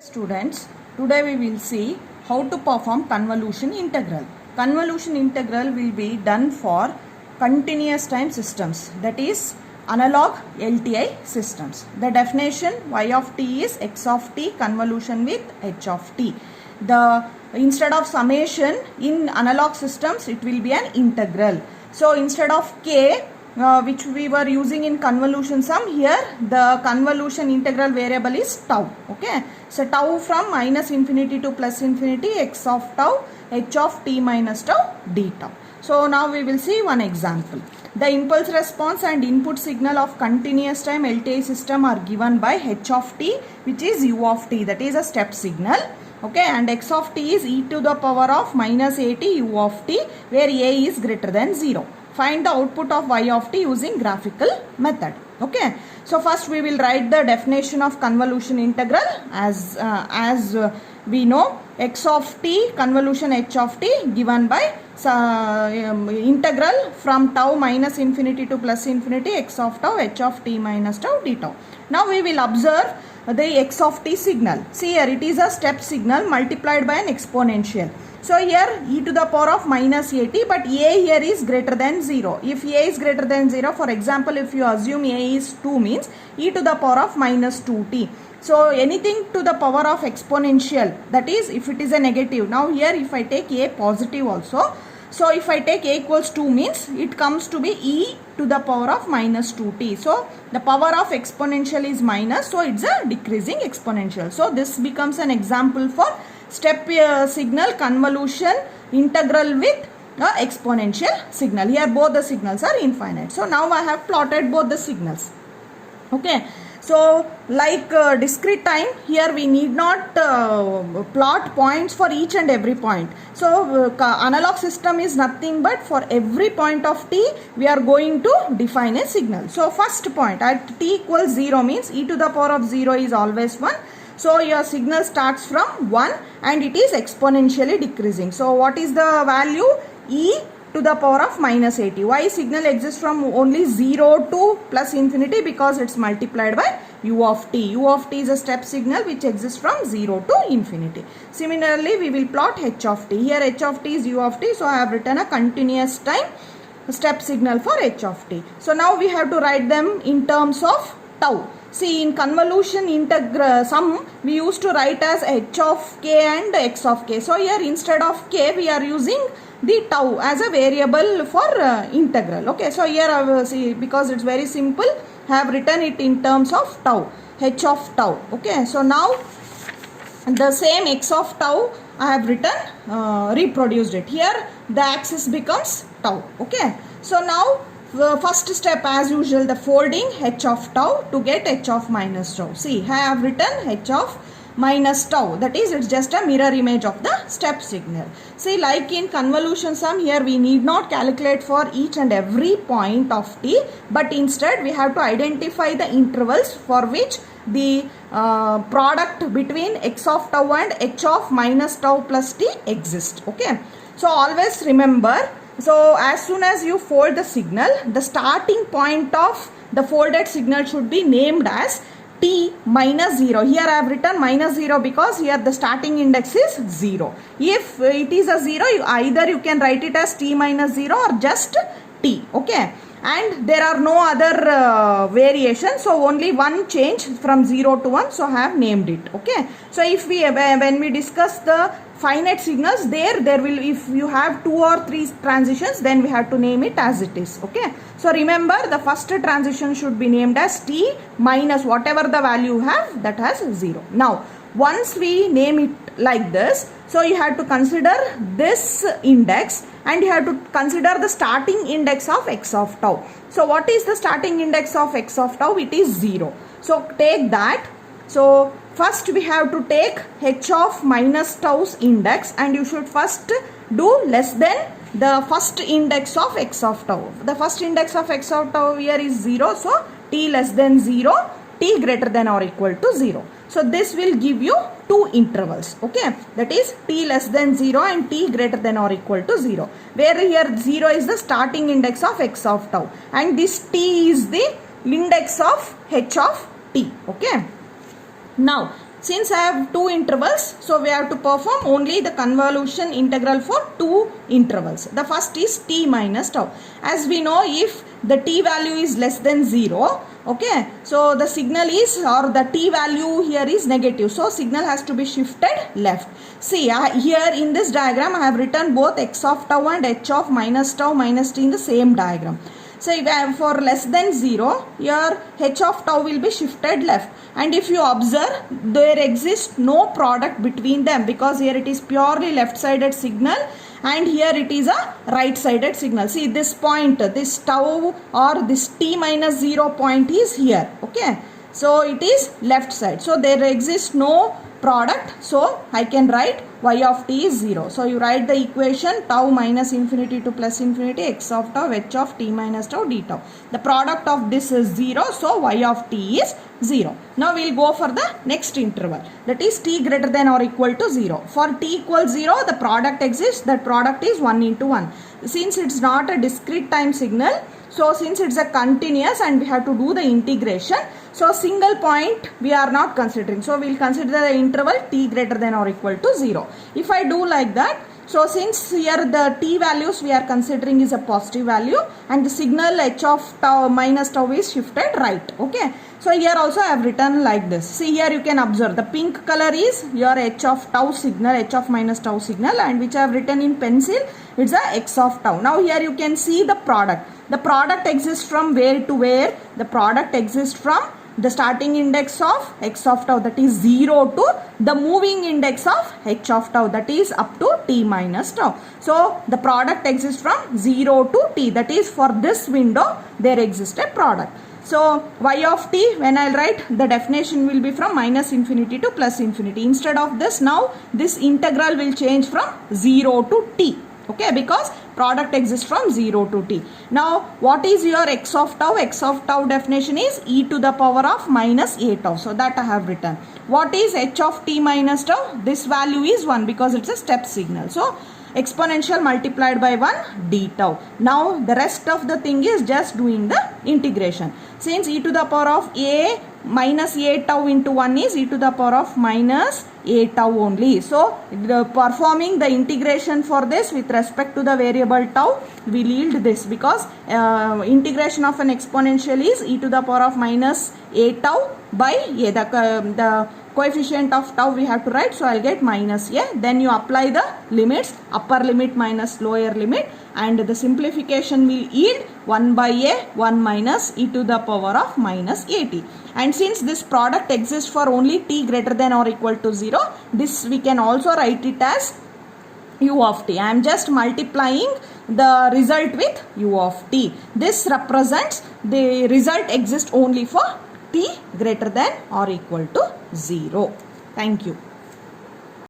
Students, today we will see how to perform convolution integral. Convolution integral will be done for continuous time systems, that is analog LTI systems. The definition y of t is x of t convolution with h of t. Instead of summation in analog systems it will be an integral. So instead of k which we were using in convolution sum, here the convolution integral variable is tau. Okay, so tau from minus infinity to plus infinity, x of tau, h of t minus tau d tau. So now we will see one example. The impulse response and input signal of continuous time LTI system are given by h of t, which is u of t, that is a step signal. Okay, and x of t is e to the power of minus at u of t, where a is greater than 0. Find the output of y of t using graphical method. Okay, so first we will write the definition of convolution integral as we know, x of t convolution h of t given by integral from tau minus infinity to plus infinity, x of tau, h of t minus tau d tau. Now we will observe the x of t signal. See here, it is a step signal multiplied by an exponential. So here e to the power of minus at, but a here is greater than 0. If a is greater than 0, for example, if you assume a is 2, means e to the power of minus 2t. So anything to the power of exponential, that is if it is a negative. Now here if I take a positive also, so if I take a equals 2, means it comes to be e to the power of minus 2t. So the power of exponential is minus, so it's a decreasing exponential. So this becomes an example for step signal convolution integral with exponential signal. Here both the signals are infinite. So now I have plotted both the signals. Okay. So like discrete time, here we need not plot points for each and every point. So analog system is nothing but for every point of t we are going to define a signal. So first point at t equals 0 means e to the power of 0 is always 1. So your signal starts from 1 and it is exponentially decreasing. So what is the value? E to the power of minus 80. Why signal exists from only 0 to plus infinity? Because it's multiplied by u of t. U of t is a step signal which exists from 0 to infinity. Similarly, we will plot h of t. Here h of t is u of t. So I have written a continuous time step signal for h of t. So now we have to write them in terms of tau. See, in convolution integral sum we used to write as h of k and x of k. So here instead of k we are using the tau as a variable for integral. Okay, so here I will see, because it's very simple, have written it in terms of tau, h of tau. Okay, so now the same x of tau I have written, reproduced it. Here the axis becomes tau. Okay, so now the first step as usual, the folding h of tau to get h of minus tau. See, I have written h of minus tau, that is it's just a mirror image of the step signal. See, like in convolution sum, here we need not calculate for each and every point of t, but instead we have to identify the intervals for which the product between x of tau and h of minus tau plus t exists. Okay, so always remember, so as soon as you fold the signal, the starting point of the folded signal should be named as t minus 0. Here I have written minus 0 because here the starting index is 0. If it is a 0, either you can write it as t minus 0 or just t. Okay, and there are no other variations, so only one change from 0 to 1, so I have named it. Okay, so if we when we discuss the finite signals, there will, if you have 2 or 3 transitions, then we have to name it as it is. Okay, so remember the first transition should be named as t minus whatever the value you have, that has 0. Now once we name it like this, so you have to consider this index and you have to consider the starting index of x of tau. So what is the starting index of x of tau? It is 0. So take that. So first we have to take h of minus tau's index, and you should first do less than the first index of x of tau. The first index of x of tau here is 0. So t less than 0, t greater than or equal to 0. So this will give you two intervals. Okay, that is t less than 0 and t greater than or equal to 0. Where here 0 is the starting index of x of tau and this t is the index of h of t. Okay. Now Since I have two intervals, so we have to perform only the convolution integral for two intervals. The first is t minus tau. As we know, if the t value is less than 0, okay, so the signal is, or the t value here is negative, so signal has to be shifted left. See, here in this diagram I have written both x of tau and h of minus tau minus t in the same diagram. So if I have for less than 0, here h of tau will be shifted left, and if you observe, there exists no product between them, because here it is purely left sided signal and here it is a right sided signal. See, this point, this tau or this t minus 0 point is here, okay, so it is left side, so there exists no product, so I can write y of t is 0. So you write the equation tau minus infinity to plus infinity x of tau h of t minus tau d tau. The product of this is 0, so y of t is 0. Now we will go for the next interval, that is t greater than or equal to 0. For t equals 0, the product exists, that product is 1 into 1. Since it's not a discrete time signal, so since it's a continuous and we have to do the integration, so single point we are not considering. So we will consider the interval t greater than or equal to 0. If I do like that, so since here the t values we are considering is a positive value and the signal h of tau minus tau is shifted right, okay. So here also I have written like this. See, here you can observe the pink color is your h of tau signal, h of minus tau signal, and which I have written in pencil, it's a x of tau. Now here you can see the product. The product exists from where to where? The product exists from the starting index of x of tau, that is 0, to the moving index of h of tau, that is up to t minus tau. So the product exists from 0 to t, that is for this window there exists a product. So y of t, when I will write, the definition will be from minus infinity to plus infinity. Instead of this, now this integral will change from 0 to t, okay, because product exists from 0 to t. Now what is your x of tau? X of tau definition is e to the power of minus a tau, so that I have written. What is h of t minus tau? This value is 1 because it's a step signal, so exponential multiplied by 1 d tau. Now the rest of the thing is just doing the integration. Since e to the power of a minus a tau into 1 is e to the power of minus a tau only. So performing the integration for this with respect to the variable tau will yield this, because integration of an exponential is e to the power of minus a tau by a. The coefficient of tau we have to write, so I'll get minus a. Then you apply the limits, upper limit minus lower limit, and the simplification will yield 1 by a 1 minus e to the power of minus at. And since this product exists for only t greater than or equal to 0, this we can also write it as u of t. I am just multiplying the result with u of t. This represents the result exists only for t greater than or equal to 0. Thank you.